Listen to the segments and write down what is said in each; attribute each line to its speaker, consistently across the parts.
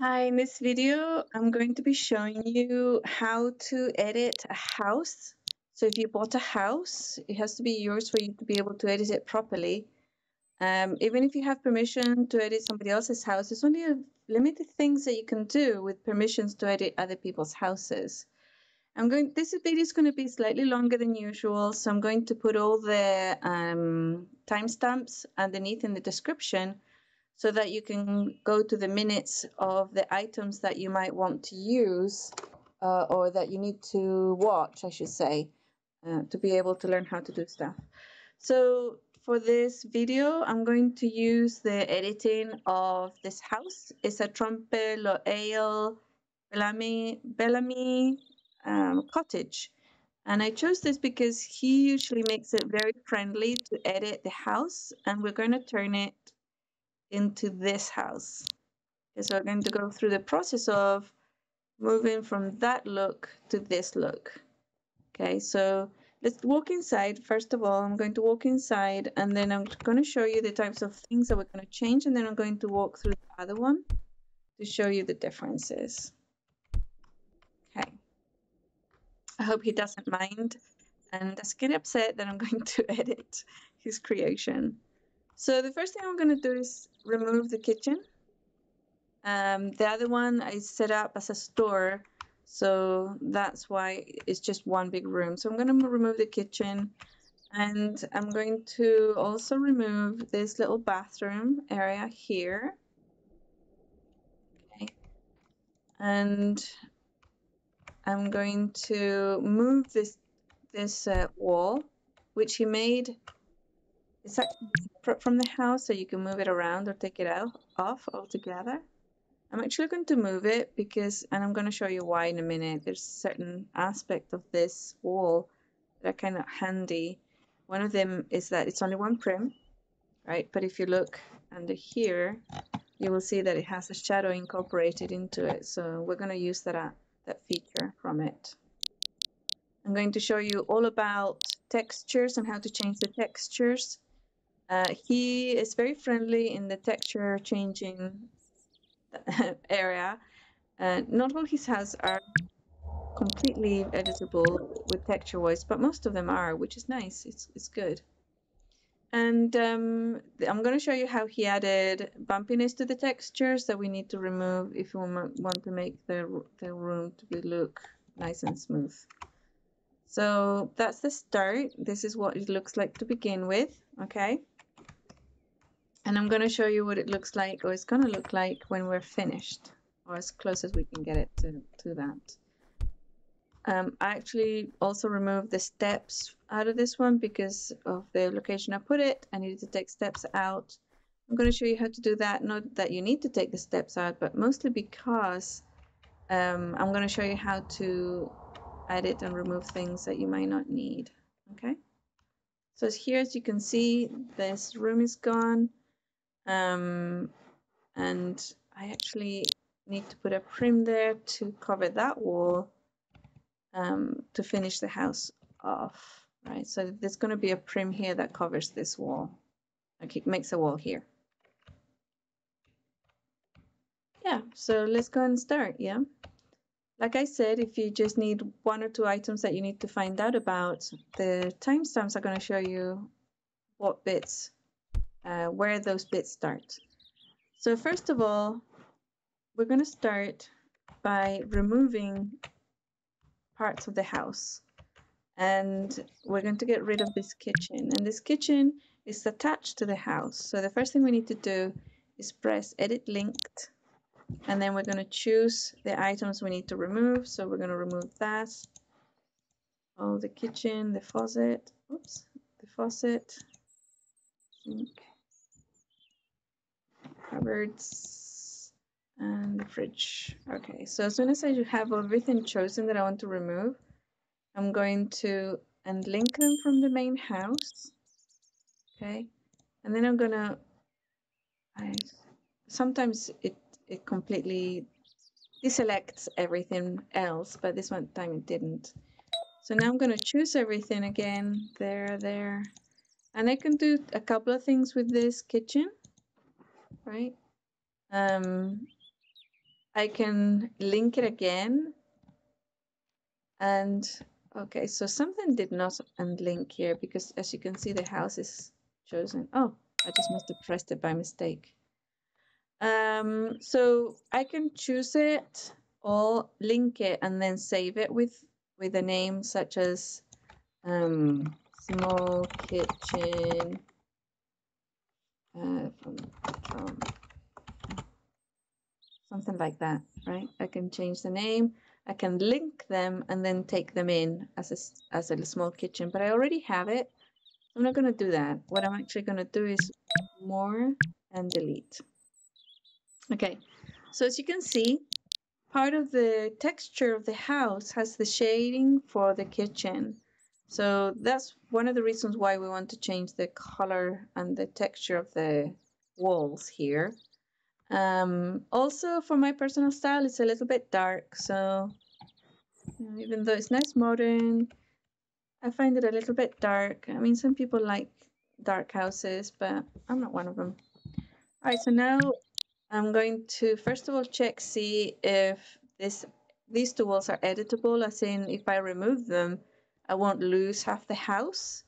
Speaker 1: Hi, in this video, I'm going to be showing you how to edit a house. So if you bought a house, it has to be yours for you to be able to edit it properly. Even if you have permission to edit somebody else's house, there's only a limited things that you can do with permissions to edit other people's houses. This video is going to be slightly longer than usual, so I'm going to put all the timestamps underneath in the description so that you can go to the minutes of the items that you might want to use or that you need to watch, I should say, to be able to learn how to do stuff. So for this video, I'm going to use the editing of this house. It's a Trompe, Loeil, Bellamy cottage. And I chose this because he usually makes it very friendly to edit the house, and we're going to turn it into this house. Okay, so we're going to go through the process of moving from that look to this look. Okay, so let's walk inside. First of all, I'm going to walk inside and then I'm going to show you the types of things that we're going to change, and then I'm going to walk through the other one to show you the differences. Okay, I hope he doesn't mind and doesn't get upset that I'm going to edit his creation. So the first thing I'm going to do is remove the kitchen. The other one is set up as a store, so that's why it's just one big room. So I'm going to remove the kitchen, and I'm going to also remove this little bathroom area here. Okay. And I'm going to move this wall, which he made. It's separate from the house, so you can move it around or take it off altogether. I'm actually going to move it because, and I'm going to show you why in a minute, there's certain aspect of this wall that are kind of handy. One of them is that it's only one prim, right? But if you look under here, you will see that it has a shadow incorporated into it. So we're going to use that feature from it. I'm going to show you all about textures and how to change the textures. He is very friendly in the texture changing area. Not all his houses are completely editable with texture wise, but most of them are, which is nice. It's good. And I'm going to show you how he added bumpiness to the textures that we need to remove if we want to make the room to look nice and smooth. So that's the start. This is what it looks like to begin with, okay? And I'm going to show you what it looks like, or it's going to look like when we're finished, or as close as we can get it to that. I actually also removed the steps out of this one because of the location I put it. I needed to take steps out. I'm going to show you how to do that. Not that you need to take the steps out, but mostly because I'm going to show you how to edit and remove things that you might not need. Okay. So here, as you can see, this room is gone. And I actually need to put a prim there to cover that wall. To finish the house off, right? So there's going to be a prim here that covers this wall. Like it makes a wall here. Yeah, so let's go and start, yeah? Like I said, if you just need one or two items that you need to find out about, the timestamps are going to show you what bits, where those bits start. So first of all, we're going to start by removing parts of the house. And we're going to get rid of this kitchen. And this kitchen is attached to the house. So the first thing we need to do is press edit linked. And then we're going to choose the items we need to remove. So we're going to remove that. Oh, the kitchen, the faucet, oops, the faucet, sink, cupboards, and the fridge. Okay, so as soon as I have everything chosen that I want to remove, I'm going to unlink them from the main house. Okay, and then I'm gonna, sometimes it completely deselects everything else, but this one time it didn't. So now I'm gonna choose everything again, there, and I can do a couple of things with this kitchen, right? I can link it again. And okay, so something did not unlink here because as you can see, the house is chosen. Oh, I just must have pressed it by mistake. So I can choose it or link it and then save it with a name such as small kitchen from something like that, right? I can change the name, I can link them and then take them in as a small kitchen, but I already have it. I'm not going to do that. What I'm actually going to do is more and delete. Okay, so as you can see, part of the texture of the house has the shading for the kitchen. So that's one of the reasons why we want to change the color and the texture of the walls here. Also, for my personal style, it's a little bit dark. So even though it's nice modern, I find it a little bit dark. I mean, some people like dark houses, but I'm not one of them. All right, so now I'm going to first of all see if these two walls are editable, as in if I remove them, I won't lose half the house.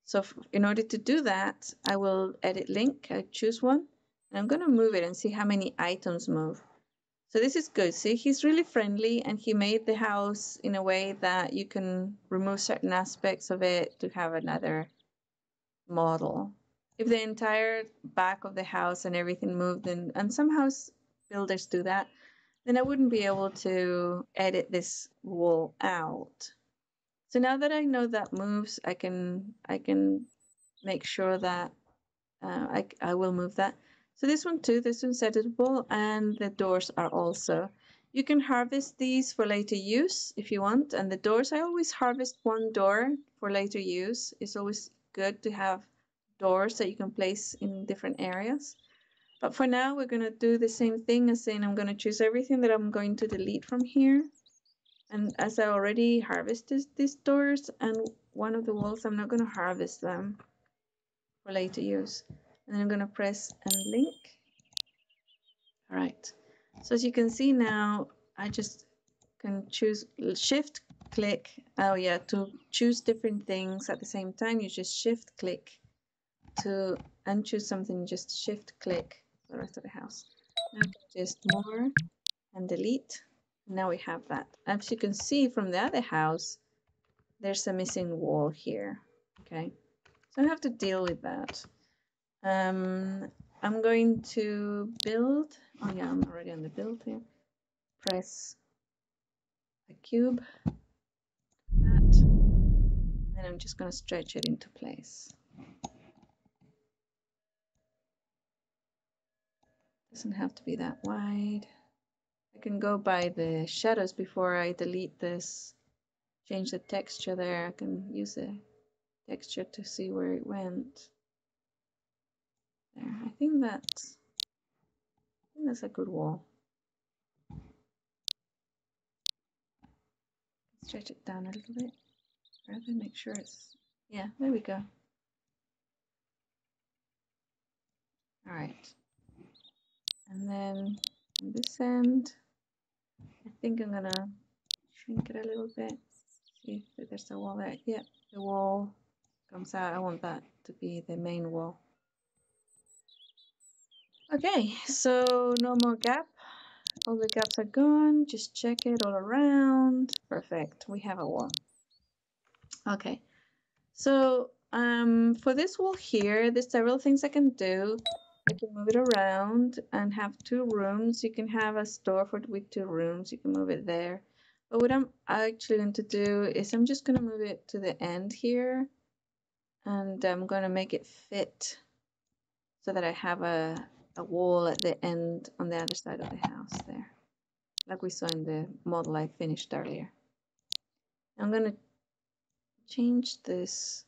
Speaker 1: So in order to do that, I will edit link, I choose one, and I'm going to move it and see how many items move. So this is good. See, he's really friendly and he made the house in a way that you can remove certain aspects of it to have another model. If the entire back of the house and everything moved, and some house builders do that, then I wouldn't be able to edit this wall out. So now that I know that moves, I can make sure that I will move that. So this one too, this one's editable, and the doors are also. You can harvest these for later use if you want, and the doors, I always harvest one door for later use. It's always good to have doors that you can place in different areas. But for now, we're going to do the same thing as saying I'm going to choose everything that I'm going to delete from here. And as I already harvested these doors and one of the walls, I'm not going to harvest them for later use. And I'm going to press and link. All right. So as you can see now, I just can choose shift click. Oh yeah, to choose different things at the same time, you just shift click to unchoose something, just shift click for the rest of the house. Now just more and delete. Now we have that. As you can see from the other house, there's a missing wall here. Okay, so I have to deal with that. I'm going to build. Oh yeah, I'm already on the build here. Press a cube, that, and I'm just going to stretch it into place. Doesn't have to be that wide. I can go by the shadows before I delete this. Change the texture there. I can use the texture to see where it went. There. I think that's a good wall. Stretch it down a little bit. Rather make sure it's, yeah, there we go. All right. And then on this end, I think I'm gonna shrink it a little bit. See if there's a wall there. Yeah, the wall comes out. I want that to be the main wall. Okay, so no more gap. All the gaps are gone. Just check it all around. Perfect. We have a wall. Okay. So for this wall here, there's several things I can do. I can move it around and have two rooms. You can have a store with two rooms. You can move it there. But what I'm actually going to do is I'm just going to move it to the end here. And I'm going to make it fit so that I have a wall at the end on the other side of the house there, like we saw in the model I finished earlier. I'm going to change this.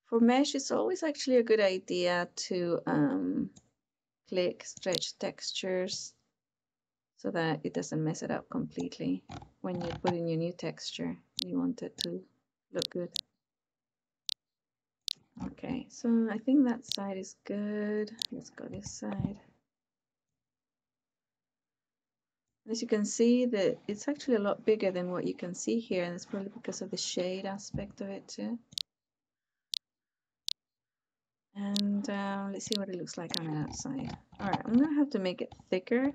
Speaker 1: For mesh, it's always actually a good idea to click stretch textures so that it doesn't mess it up completely. When you put in your new texture, you want it to look good. Okay, so I think that side is good. Let's go this side. As you can see, that it's actually a lot bigger than what you can see here, and it's probably because of the shade aspect of it too. And let's see what it looks like on the outside. All right, I'm gonna have to make it thicker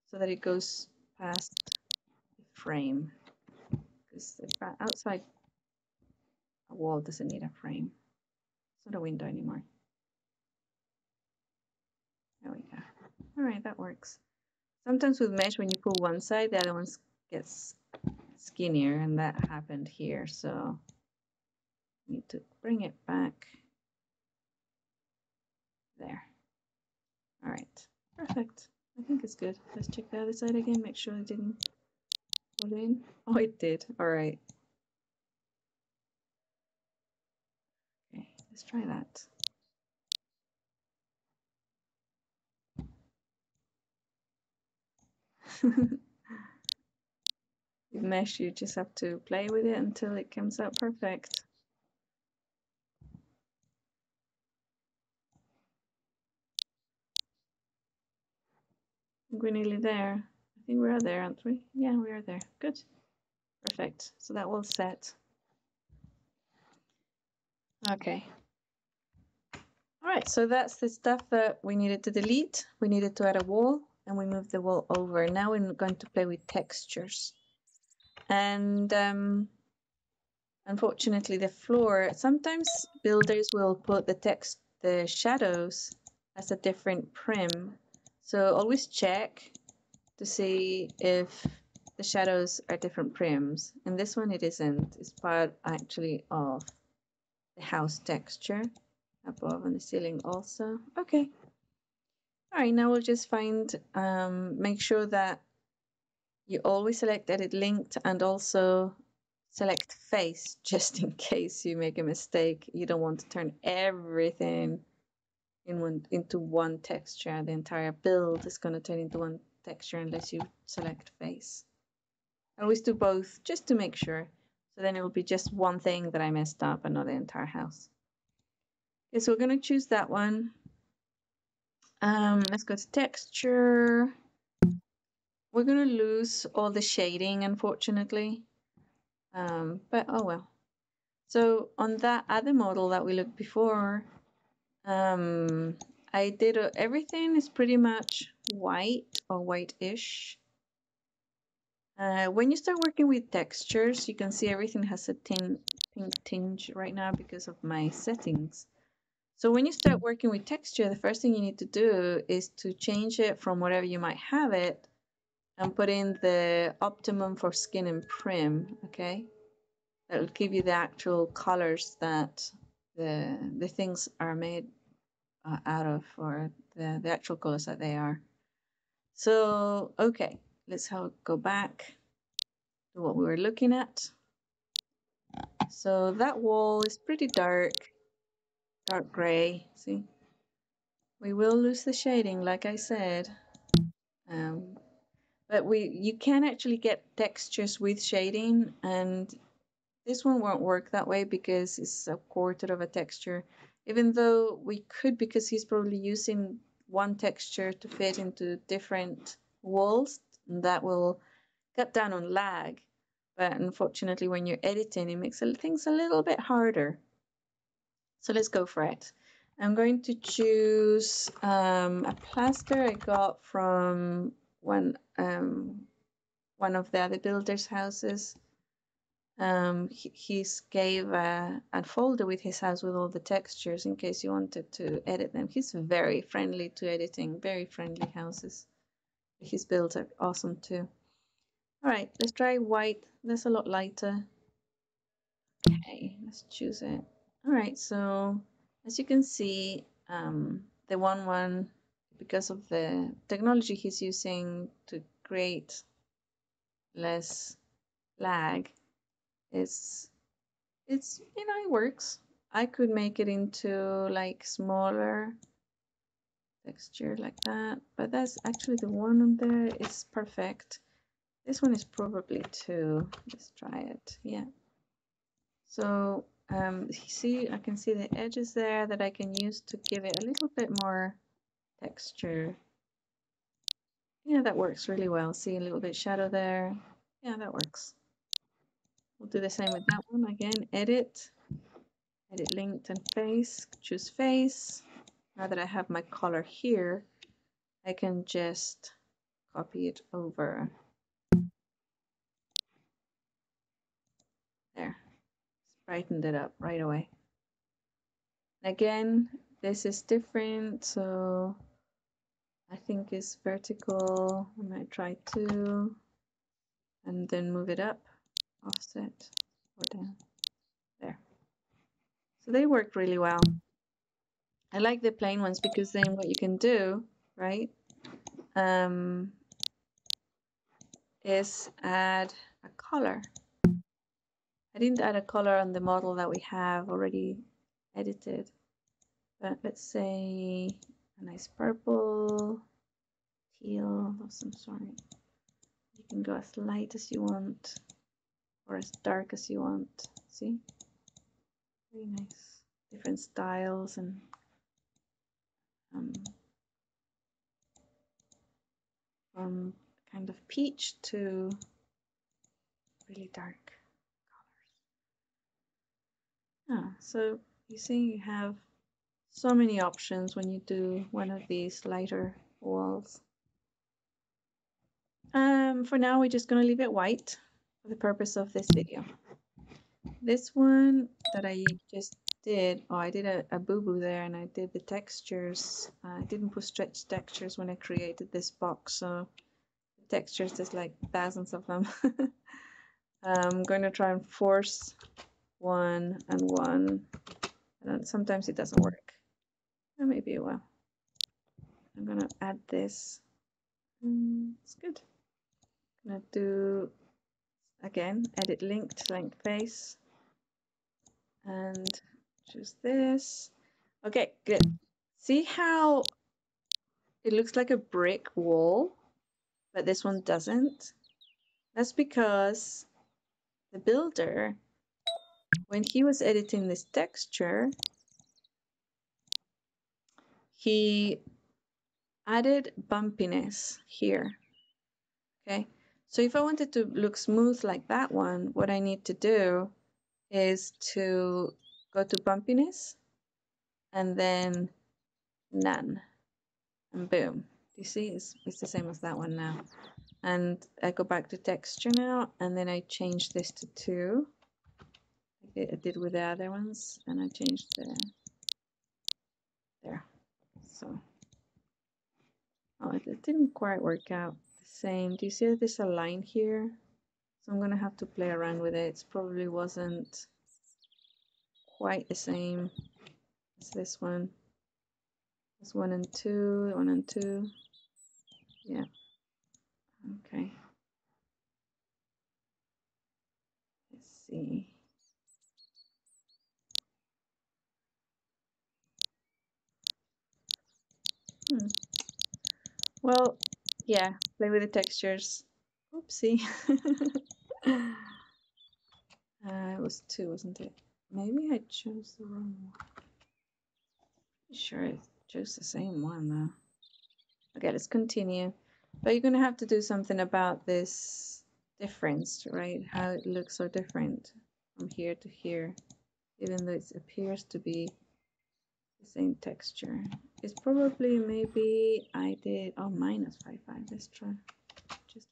Speaker 1: so that it goes past the frame, because the outside wall doesn't need a frame. It's not a window anymore. There we go. All right, that works. Sometimes with mesh, when you pull one side, the other one gets skinnier, and that happened here. So need to bring it back. There. All right, perfect. I think it's good. Let's check the other side again, make sure it didn't pull in. Oh, it did. All right. Okay, let's try that. With mesh, you just have to play with it until it comes out perfect. I think we're nearly there. I think we are there, aren't we? Yeah, we are there. Good. Perfect. So that will set. Okay. All right, so that's the stuff that we needed to delete. We needed to add a wall, and we moved the wall over. Now we're going to play with textures. And unfortunately, the floor, sometimes builders will put the shadows as a different prim. So always check to see if the shadows are different prims. And this one, it isn't. It's part actually of the house texture above on the ceiling also. Okay. All right, now we'll just make sure that you always select edit linked and also select face, just in case you make a mistake. You don't want to turn everything into one texture. The entire build is going to turn into one texture unless you select face. I always do both just to make sure. So then it will be just one thing that I messed up and not the entire house. Okay, so we're going to choose that one. Let's go to texture. We're going to lose all the shading, unfortunately. But oh well. So on that other model that we looked before, I did everything is pretty much white or white-ish. When you start working with textures, you can see everything has a pink tinge right now because of my settings. So when you start working with texture, the first thing you need to do is to change it from whatever you might have it and put in the optimum for skin and prim, okay? That will give you the actual colors that the things are made out of, or the actual colors that they are. So, okay, let's go back to what we were looking at. So that wall is pretty dark gray, see? We will lose the shading, like I said. But you can actually get textures with shading, and this one won't work that way because it's a quarter of a texture. Even though we could, because he's probably using one texture to fit into different walls, and that will cut down on lag. But unfortunately, when you're editing, it makes things a little bit harder. So let's go for it. I'm going to choose a plaster I got from one of the other builders' houses. He's gave a folder with his house with all the textures in case you wanted to edit them. He's very friendly to editing, very friendly houses. His builds are awesome too. All right, let's try white. That's a lot lighter. Okay, let's choose it. All right, so as you can see, the one, because of the technology he's using to create less lag, it's it works. I could make it into like smaller texture like that, but that's actually the one on there is perfect. This one is probably too. Let's try it. Yeah. So see, I can see the edges there that I can use to give it a little bit more texture. Yeah, that works really well. See a little bit shadow there. Yeah, that works. We'll do the same with that one. Again, edit linked and face, choose face. Now that I have my color here, I can just copy it over. There, brightened it up right away. Again, this is different, so I think it's vertical. I might try to, and then move it up, offset, or down. There. So they work really well. I like the plain ones because then what you can do, right, is add a color. I didn't add a color on the model that we have already edited, but let's say a nice purple, teal of some sort. You can go as light as you want or as dark as you want. See? Very nice. Different styles and from kind of peach to really dark colors. Ah, so you see you have so many options when you do one of these lighter walls. For now, we're just going to leave it white for the purpose of this video. This one that I just did, oh, I did a boo-boo there, and I did the textures. I didn't put stretch textures when I created this box, so the textures, there's like thousands of them. I'm going to try and force one and one, and sometimes it doesn't work. Or maybe it will. I'm going to add this. It's good. I'm going to do, again, edit linked, length face, and choose this. Okay, good. See how it looks like a brick wall, but this one doesn't? That's because the builder, when he was editing this texture, he added bumpiness here. Okay, so if I wanted to look smooth like that one, what I need to do is to go to bumpiness and then none, and boom. You see, it's the same as that one now. And I go back to texture now, and then I change this to 2. I did with the other ones, and I changed there. So, oh, it didn't quite work out the same. Do you see that there's a line here? So I'm gonna have to play around with it. It probably wasn't quite the same as this one. It's 1 and 2, 1 and 2. Yeah. Okay. Let's see. Well, yeah, play with the textures. Oopsie. It was 2, wasn't it? Maybe I chose the wrong one. Pretty sure I chose the same one though. Okay, let's continue. But you're gonna have to do something about this difference, right? How it looks so different from here to here, even though it appears to be the same texture. It's probably, maybe I did, oh, minus 5.5. Let's try just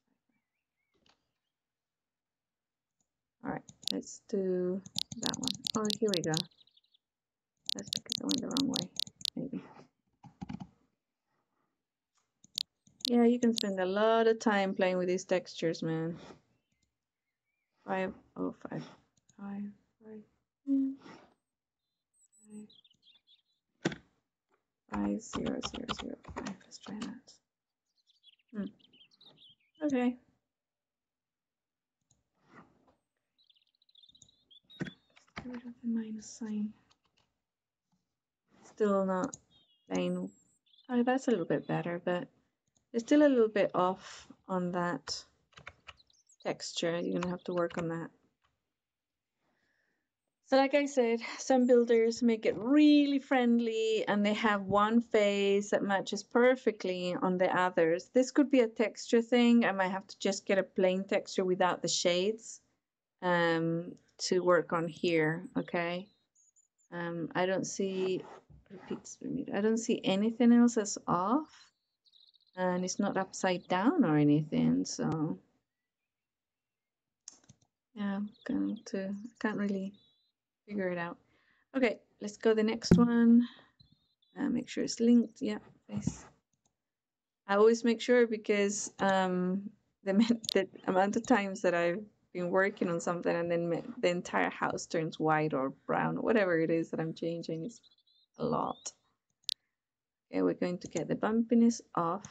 Speaker 1: 5.5. All right, let's do that one. Oh, here we go. That's because I went the wrong way, maybe. Yeah, you can spend a lot of time playing with these textures, man. 5, oh, 5, 5, 5, 5, 0, 0, 0, 5. Let's try that. Okay. Let's get rid of the minus sign. Still not playing. Oh, that's a little bit better, but it's still a little bit off on that texture. You're gonna have to work on that. So like I said, some builders make it really friendly and they have one face that matches perfectly on the others. This could be a texture thing. I might have to just get a plain texture without the shades to work on here, okay? I don't see, I don't see anything else that's off, and it's not upside down or anything, so yeah, can't really figure it out. Okay, let's go the next one. Make sure it's linked. Yeah, face. I always make sure because the amount of times that I've been working on something and then the entire house turns white or brown, whatever it is that I'm changing is a lot. Okay, we're going to get the bumpiness off.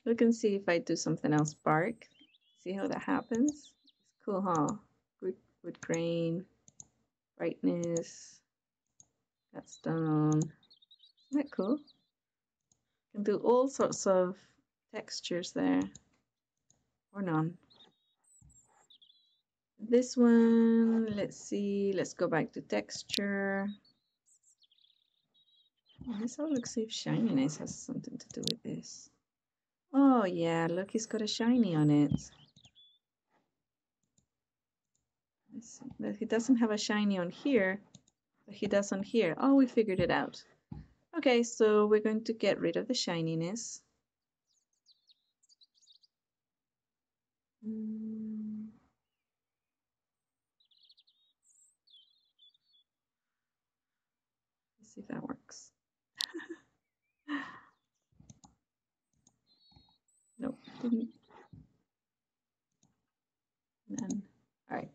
Speaker 1: We can see if I do something else, bark. See how that happens? It's cool, huh? Good grain, brightness. That's done. Isn't that cool? Can do all sorts of textures there, or none. This one, let's see, let's go back to texture. Let's have a look, see if shininess has something to do with this. Oh yeah, look, he's got a shiny on it. He doesn't have a shiny on here, but he does on here. Oh, we figured it out. Okay, so we're going to get rid of the shininess. Let's see if that works. Nope, didn't. None. All right.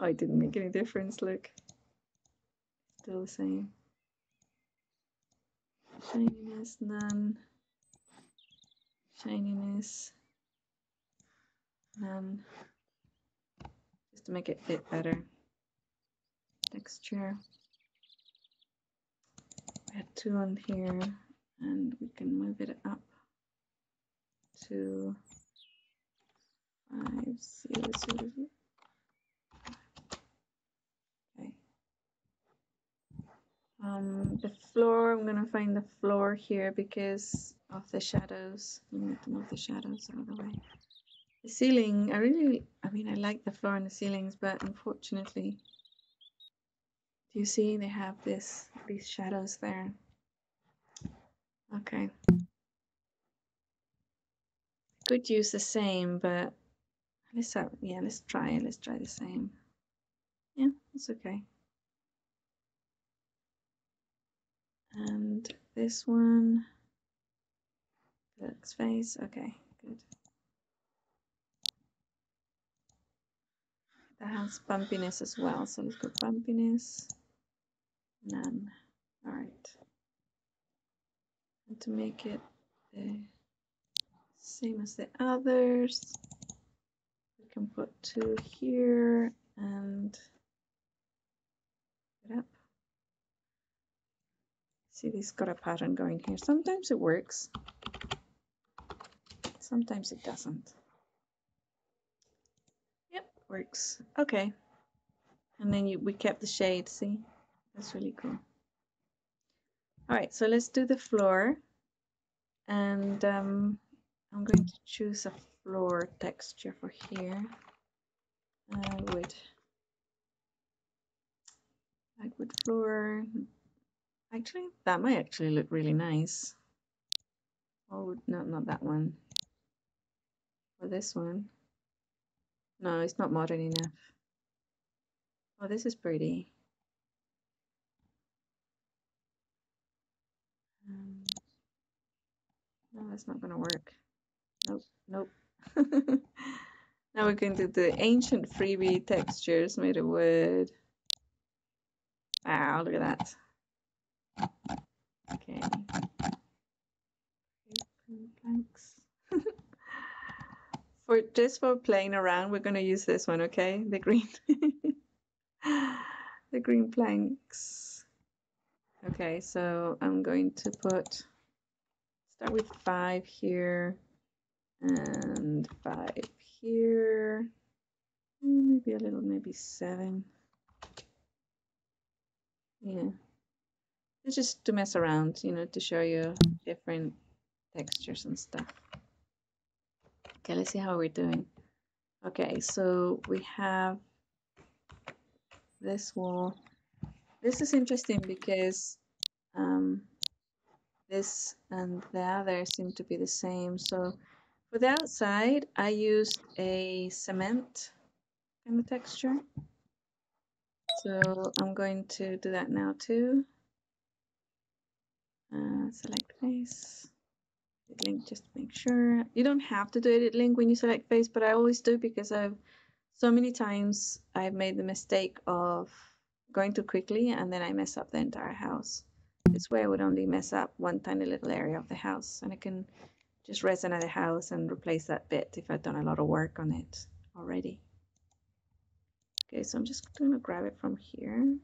Speaker 1: Oh, it didn't make any difference, look. Still the same. Shininess, none. Shininess, none. Just to make it fit better. Texture. We had 2 on here, and we can move it up to 5. See. Okay. The floor, I'm gonna find the floor here because of the shadows. We need to move the shadows out of the way. The ceiling, I mean, I like the floor and the ceilings, but unfortunately, do you see they have these shadows there? Okay. Could use the same, but let's try the same. Yeah, it's okay. And this one, looks face, okay, good. That has bumpiness as well, so let's go bumpiness, none. All right. And to make it the same as the others, we can put 2 here and it up. See, this got a pattern going here. Sometimes it works, sometimes it doesn't. Yep, works. Okay. And then we kept the shade, see? That's really cool. All right, so let's do the floor. And I'm going to choose a floor texture for here. Wood floor. Actually, that might actually look really nice. Oh, no, not that one. Or this one. No, it's not modern enough. Oh, this is pretty. No, that's not gonna work. Nope. Now we're going to do the ancient freebie textures made of wood. Wow, look at that. Okay. Planks. Just for playing around, we're going to use this one, okay? The green. The green planks. Okay, so I'm going to start with 5 here and 5 here. Maybe a little, maybe 7. Yeah. It's just to mess around, you know, to show you different textures and stuff. Okay, let's see how we're doing. Okay, so we have this wall. This is interesting because this and the other seem to be the same. So for the outside, I used a cement kind of texture. So I'm going to do that now too. Select face. Edit link just to make sure. You don't have to do edit link when you select face, but I always do because so many times I've made the mistake of going too quickly and then I mess up the entire house. This way I would only mess up one tiny little area of the house, and I can just res another house and replace that bit if I've done a lot of work on it already. Okay, so I'm just going to grab it from here.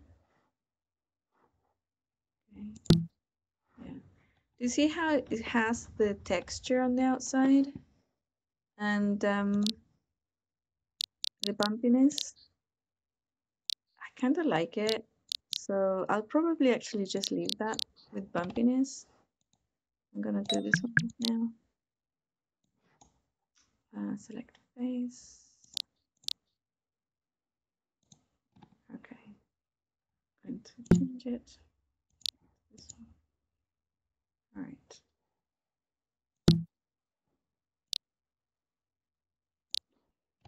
Speaker 1: Okay. Yeah. Do you see how it has the texture on the outside and the bumpiness? I kind of like it, so I'll probably actually just leave that with bumpiness. I'm gonna do this one now. Select face. Okay, I'm going to change it. This one. All right.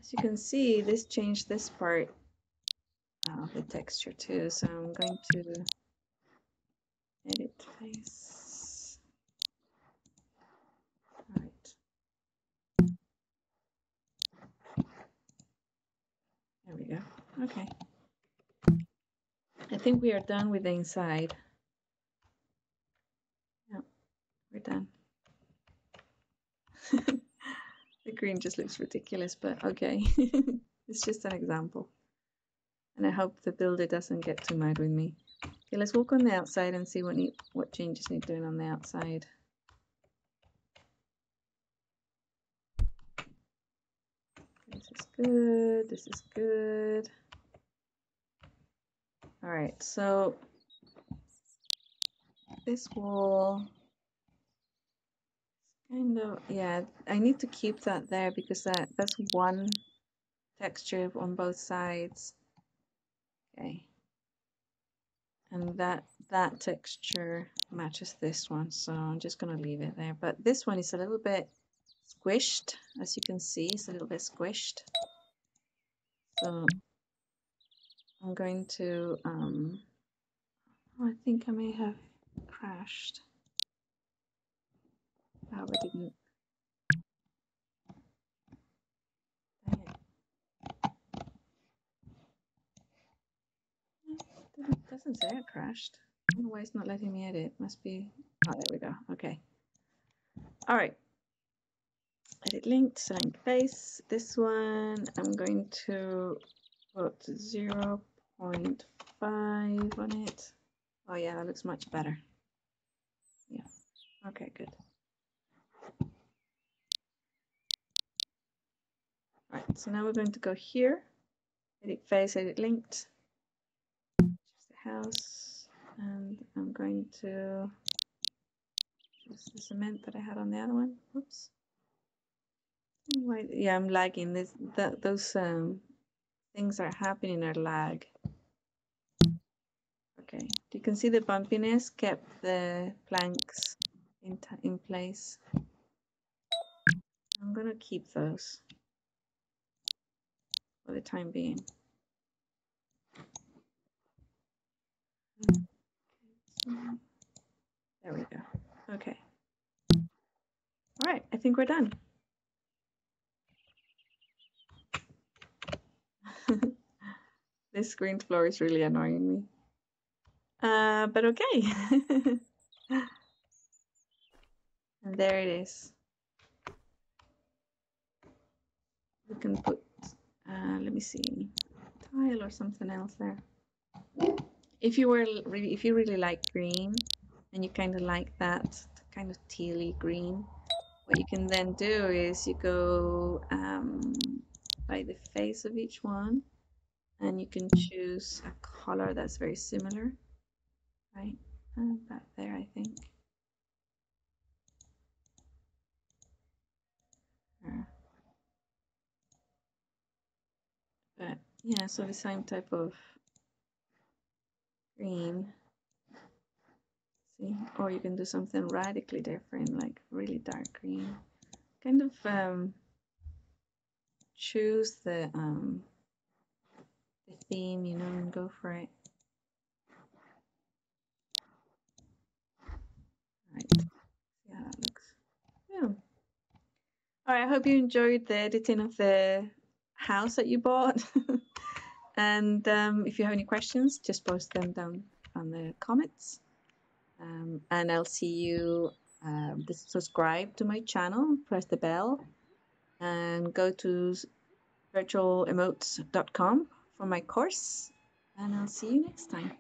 Speaker 1: As you can see, this changed this part of the texture too. So I'm going to edit face. All right. There we go. Okay. I think we are done with the inside. Yeah, we're done. The green just looks ridiculous, but okay. It's just an example. And I hope the builder doesn't get too mad with me. Okay, let's walk on the outside and see what changes need doing on the outside. This is good, this is good. All right, so this wall, kind of, yeah, I need to keep that there because that's one texture on both sides. Okay. And that texture matches this one, so I'm just gonna leave it there. But this one is a little bit squished, as you can see, it's a little bit squished. So I'm going to, oh, I think I may have crashed. Oh, I didn't. Dang it. It doesn't say I crashed. I don't know why it's not letting me edit. Must be, oh, there we go. Okay. All right. Edit linked, select face. This one, I'm going to put 0.5 on it. Oh yeah, that looks much better. Yeah, okay, good. All right, so now we're going to go here, edit face, edit linked, choose the house, and I'm going to choose the cement that I had on the other one. Oops. Yeah, I'm lagging. Those things are happening are lag. Okay, you can see the bumpiness kept the planks in place. I'm gonna keep those for the time being. There we go. Okay. All right, I think we're done. This screen floor is really annoying me. But okay. And there it is. We can put, let me see, tile or something else there. If you really like green and you kind of like that kind of tealy green, what you can then do is you go identify the face of each one, and you can choose a color that's very similar, right? Back there, I think. But yeah, so the same type of green. See, or you can do something radically different, like really dark green. Kind of choose the theme, you know, and go for it. Right. See how that looks. Yeah. All right. I hope you enjoyed the editing of the house that you bought. And if you have any questions, just post them down on the comments. And I'll see you. Subscribe to my channel, press the bell, and go to virtualemotes.com for my course. And I'll see you next time.